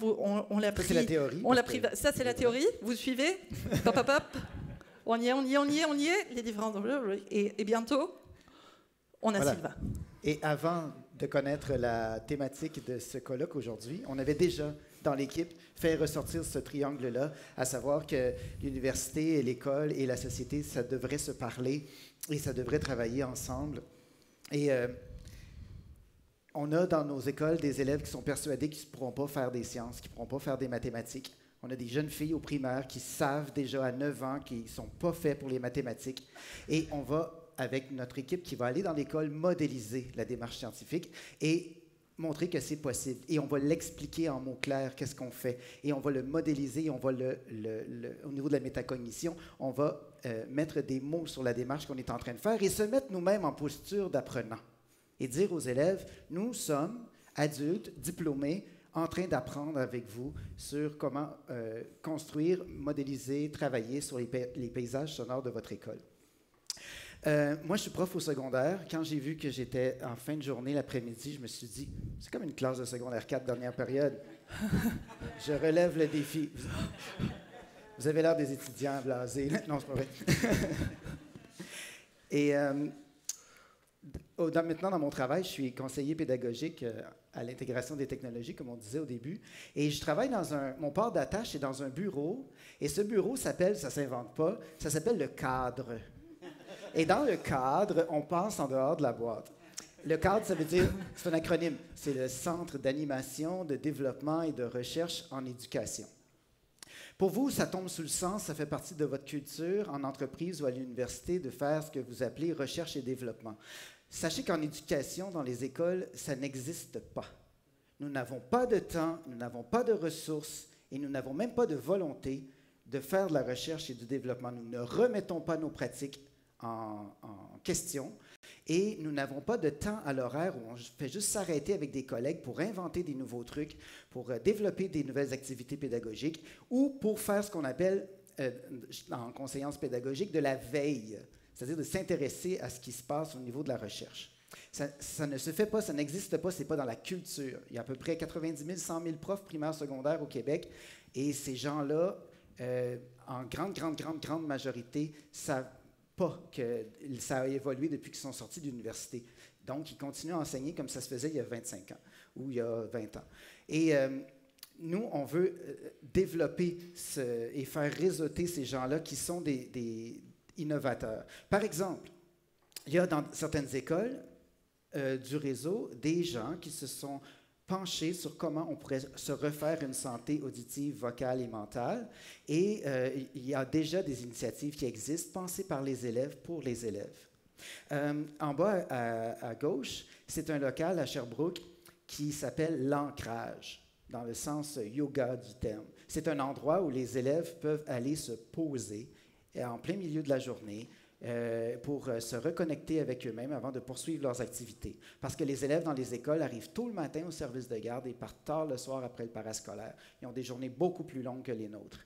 C: l'a pris.
D: C'est la théorie.
C: Ça c'est la théorie, vous suivez, hop, hop, hop. On y est, les différents... Et bientôt, on a Sylvain.
D: Et avant de connaître la thématique de ce colloque aujourd'hui, on avait déjà, dans l'équipe, fait ressortir ce triangle-là, à savoir que l'université, et l'école et la société, ça devrait se parler et ça devrait travailler ensemble. Et on a dans nos écoles des élèves qui sont persuadés qu'ils ne pourront pas faire des sciences, qu'ils ne pourront pas faire des mathématiques. On a des jeunes filles au primaire qui savent déjà à 9 ans qu'ils ne sont pas faits pour les mathématiques. Et on va, avec notre équipe qui va aller dans l'école, modéliser la démarche scientifique et montrer que c'est possible. Et on va l'expliquer en mots clairs, qu'est-ce qu'on fait. Et on va le modéliser, on va au niveau de la métacognition, on va mettre des mots sur la démarche qu'on est en train de faire et se mettre nous-mêmes en posture d'apprenant. Et dire aux élèves, nous sommes adultes, diplômés, en train d'apprendre avec vous sur comment construire, modéliser, travailler sur les paysages sonores de votre école. Moi, je suis prof au secondaire. Quand j'ai vu que j'étais en fin de journée l'après-midi, je me suis dit, c'est comme une classe de secondaire 4 dernière période. Je relève le défi. Vous avez l'air des étudiants blasés. Non, c'est pas vrai. Et maintenant, dans mon travail, je suis conseiller pédagogique à l'intégration des technologies, comme on disait au début. Et je travaille mon port d'attache est dans un bureau. Et ce bureau s'appelle, ça ne s'invente pas, ça s'appelle le cadre. Et dans le cadre, on passe en dehors de la boîte. Le cadre, ça veut dire, c'est un acronyme, c'est le Centre d'animation, de développement et de recherche en éducation. Pour vous, ça tombe sous le sens, ça fait partie de votre culture, en entreprise ou à l'université, de faire ce que vous appelez recherche et développement. Sachez qu'en éducation, dans les écoles, ça n'existe pas. Nous n'avons pas de temps, nous n'avons pas de ressources et nous n'avons même pas de volonté de faire de la recherche et du développement. Nous ne remettons pas nos pratiques en question et nous n'avons pas de temps à l'horaire où on fait juste s'arrêter avec des collègues pour inventer des nouveaux trucs, pour développer des nouvelles activités pédagogiques ou pour faire ce qu'on appelle en conseillance pédagogique de la veille, c'est-à-dire de s'intéresser à ce qui se passe au niveau de la recherche. Ça ne se fait pas, ça n'existe pas, ce n'est pas dans la culture. Il y a à peu près 90 000, 100 000 profs primaires secondaires au Québec et ces gens-là, en grande majorité, savent pas que ça a évolué depuis qu'ils sont sortis de l'université. Donc, ils continuent à enseigner comme ça se faisait il y a 25 ans ou il y a 20 ans. Et nous, on veut développer et faire réseauter ces gens-là qui sont des innovateurs. Par exemple, il y a dans certaines écoles du réseau des gens qui se sont penchés sur comment on pourrait se refaire une santé auditive, vocale et mentale. Et il y a déjà des initiatives qui existent, pensées par les élèves pour les élèves. En bas à gauche, c'est un local à Sherbrooke qui s'appelle l'Ancrage, dans le sens yoga du terme. C'est un endroit où les élèves peuvent aller se poser en plein milieu de la journée, pour se reconnecter avec eux-mêmes avant de poursuivre leurs activités. Parce que les élèves dans les écoles arrivent tôt le matin au service de garde et partent tard le soir après le parascolaire. Ils ont des journées beaucoup plus longues que les nôtres.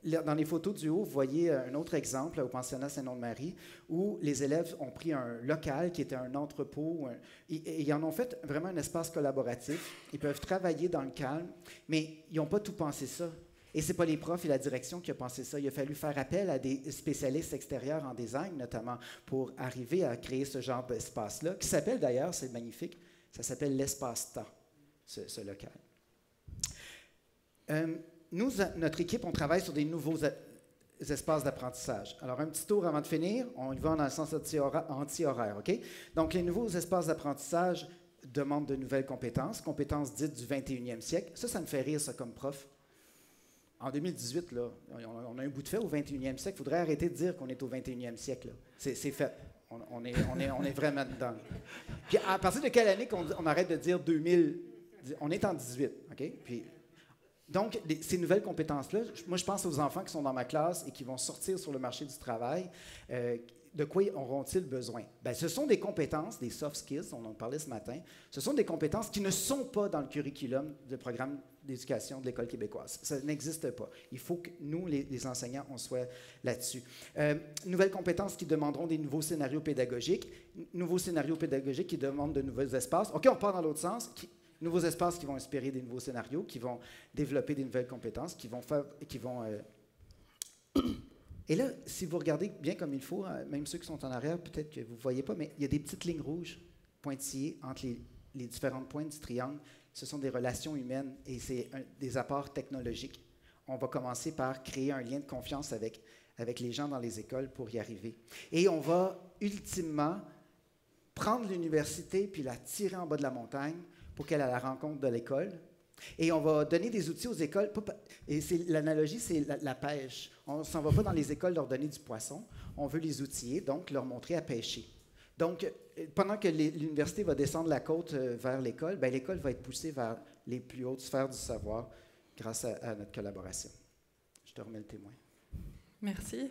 D: Dans les photos du haut, vous voyez un autre exemple au pensionnat Saint-Nom-de-Marie où les élèves ont pris un local qui était un entrepôt et ils en ont fait vraiment un espace collaboratif. Ils peuvent travailler dans le calme, mais ils n'ont pas tout pensé ça. Et ce n'est pas les profs et la direction qui ont pensé ça. Il a fallu faire appel à des spécialistes extérieurs en design, notamment, pour arriver à créer ce genre d'espace-là, qui s'appelle d'ailleurs, c'est magnifique, ça s'appelle l'espace-temps, ce local. Nous, notre équipe, on travaille sur des nouveaux espaces d'apprentissage. Alors, un petit tour avant de finir, on y va dans le sens anti-horaire, OK? Donc, les nouveaux espaces d'apprentissage demandent de nouvelles compétences dites du 21e siècle. Ça me fait rire, ça, comme prof. En 2018, là, on a un bout de fait au 21e siècle. Il faudrait arrêter de dire qu'on est au 21e siècle. C'est fait. On est vraiment dedans. Puis, à partir de quelle année qu'on arrête de dire 2000? On est en 18, OK? Puis, donc, ces nouvelles compétences-là, moi, je pense aux enfants qui sont dans ma classe et qui vont sortir sur le marché du travail. De quoi auront-ils besoin? Bien, ce sont des compétences, des soft skills, on en parlait ce matin. Ce sont des compétences qui ne sont pas dans le curriculum du programme d'éducation de l'École québécoise. Ça n'existe pas. Il faut que nous, les enseignants, on soit là-dessus. Nouvelles compétences qui demanderont des nouveaux scénarios pédagogiques. Nouveaux scénarios pédagogiques qui demandent de nouveaux espaces. OK, on part dans l'autre sens. Nouveaux espaces qui vont inspirer des nouveaux scénarios, qui vont développer des nouvelles compétences, qui vont Et là, si vous regardez bien comme il faut, même ceux qui sont en arrière, peut-être que vous ne voyez pas, mais il y a des petites lignes rouges pointillées entre les différentes pointes du triangle. Ce sont des relations humaines et c'est des apports technologiques. On va commencer par créer un lien de confiance avec les gens dans les écoles pour y arriver. Et on va ultimement prendre l'université puis la tirer en bas de la montagne pour qu'elle ait la rencontre de l'école. Et on va donner des outils aux écoles. Et l'analogie, c'est la pêche. On ne s'en va pas dans les écoles leur donner du poisson. On veut les outiller, donc leur montrer à pêcher. Donc, pendant que l'université va descendre la côte vers l'école, bien, l'école va être poussée vers les plus hautes sphères du savoir grâce à notre collaboration. Je te remets le témoin.
C: Merci.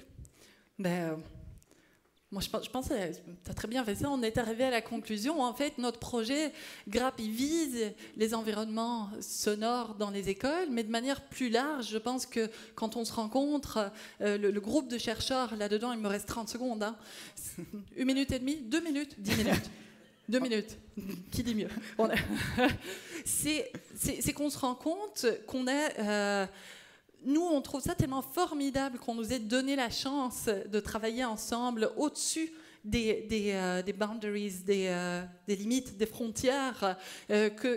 C: Moi, je pense que tu as très bien fait ça. On est arrivé à la conclusion. En fait, notre projet, GRAP, il vise les environnements sonores dans les écoles, mais de manière plus large. Je pense que quand on se rencontre, le groupe de chercheurs, là-dedans, il me reste 30 secondes. 1 minute et demie, 2 minutes, 10 minutes. 2 minutes. Qui dit mieux? C'est qu'on se rend compte qu'on a... Nous, on trouve ça tellement formidable qu'on nous ait donné la chance de travailler ensemble au-dessus des boundaries, des limites, des frontières,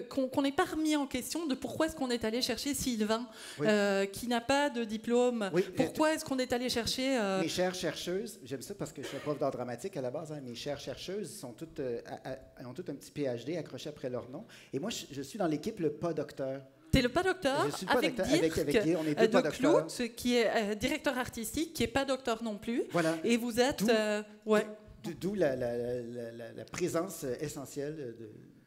C: qu'on n'ait pas remis en question de pourquoi est-ce qu'on est allé chercher Sylvain, oui. Qui n'a pas de diplôme. Oui, pourquoi est-ce qu'on est allé chercher...
D: Mes chères chercheuses, j'aime ça parce que je suis prof d'art dramatique à la base, mes chères chercheuses sont toutes, ont toutes un petit PhD accroché après leur nom. Et moi, je suis dans l'équipe le pas docteur.
C: Tu es le pas docteur avec Dirk
D: on est deux pas docteurs.
C: Clout, qui est directeur artistique, qui n'est pas docteur non plus.
D: Voilà.
C: Et vous êtes...
D: D'où la présence essentielle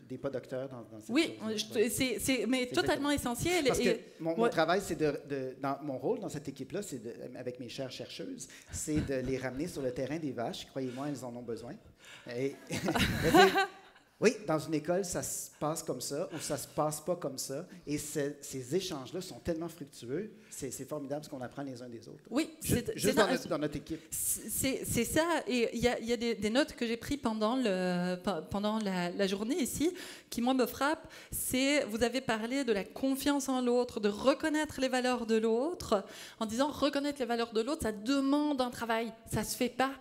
D: des pas docteurs dans cette
C: chose. Mais totalement essentiel.
D: Parce que mon travail, c'est dans mon rôle dans cette équipe-là, avec mes chères chercheuses, c'est de les ramener sur le terrain des vaches. Croyez-moi, elles en ont besoin. Oui, dans une école, ça se passe comme ça ou ça se passe pas comme ça. Et ces échanges-là sont tellement fructueux. C'est formidable ce qu'on apprend les uns des autres.
C: Oui,
D: juste dans notre équipe.
C: C'est ça. Et il y a des notes que j'ai prises pendant la journée ici qui, moi, me frappent. C'est, vous avez parlé de la confiance en l'autre, de reconnaître les valeurs de l'autre. En disant, reconnaître les valeurs de l'autre, ça demande un travail. Ça se fait pas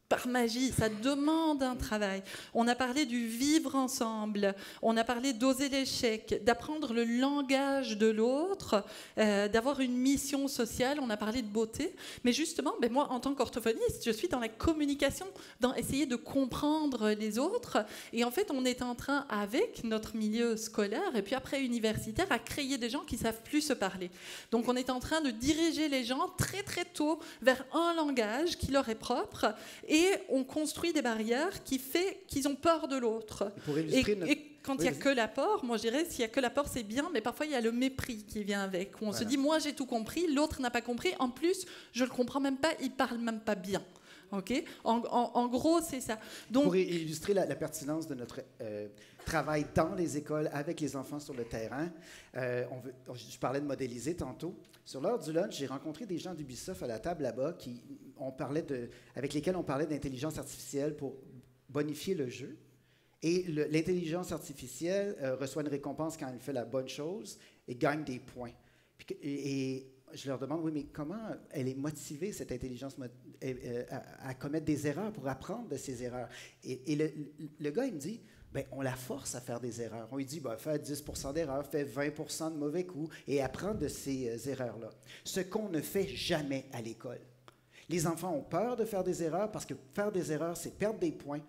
C: par magie, ça demande un travail. On a parlé du vivre ensemble, on a parlé d'oser l'échec, d'apprendre le langage de l'autre, d'avoir une mission sociale, on a parlé de beauté. Mais justement, moi, en tant qu'orthophoniste, je suis dans la communication, dans essayer de comprendre les autres. Et en fait, on est en train, avec notre milieu scolaire et puis après universitaire, à créer des gens qui ne savent plus se parler. Donc, on est en train de diriger les gens très, très tôt vers un langage qui leur est propre. Et on construit des barrières qui fait qu'ils ont peur de l'autre. Et quand il n'y a que l'apport, moi je dirais, s'il n'y a que l'apport, c'est bien, mais parfois il y a le mépris qui vient avec, où on se dit, moi j'ai tout compris, l'autre n'a pas compris, en plus, je ne le comprends même pas, il ne parle même pas bien. Ok. En gros, c'est ça. Donc,
D: pour illustrer la pertinence de notre travail dans les écoles avec les enfants sur le terrain, je parlais de modéliser tantôt. Sur l'heure du lunch, j'ai rencontré des gens d'Ubisoft à la table là-bas avec lesquels on parlait d'intelligence artificielle pour bonifier le jeu. Et l'intelligence artificielle reçoit une récompense quand elle fait la bonne chose et gagne des points. Et je leur demande, oui, mais comment elle est motivée, cette intelligence, à commettre des erreurs, pour apprendre de ses erreurs? Et le gars, il me dit, ben, on la force à faire des erreurs. On lui dit, ben, fais 10 % d'erreurs, fais 20 % de mauvais coups et apprends de ces erreurs-là. Ce qu'on ne fait jamais à l'école. Les enfants ont peur de faire des erreurs parce que faire des erreurs, c'est perdre des points.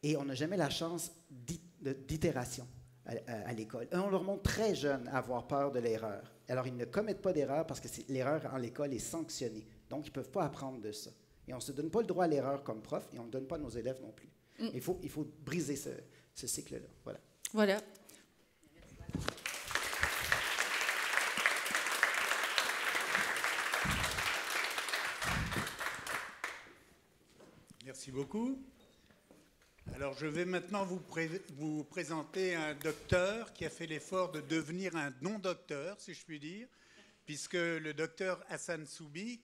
D: Et on n'a jamais la chance d'itération à l'école. Et on leur montre très jeune à avoir peur de l'erreur. Alors, ils ne commettent pas d'erreur parce que l'erreur en l'école est sanctionnée. Donc, ils ne peuvent pas apprendre de ça. Et on ne se donne pas le droit à l'erreur comme prof et on ne le donne pas à nos élèves non plus. Il faut briser ce cycle-là. Voilà.
C: Voilà.
A: Merci beaucoup. Alors, je vais maintenant vous présenter un docteur qui a fait l'effort de devenir un non-docteur, si je puis dire, puisque le docteur Hassan Soubi,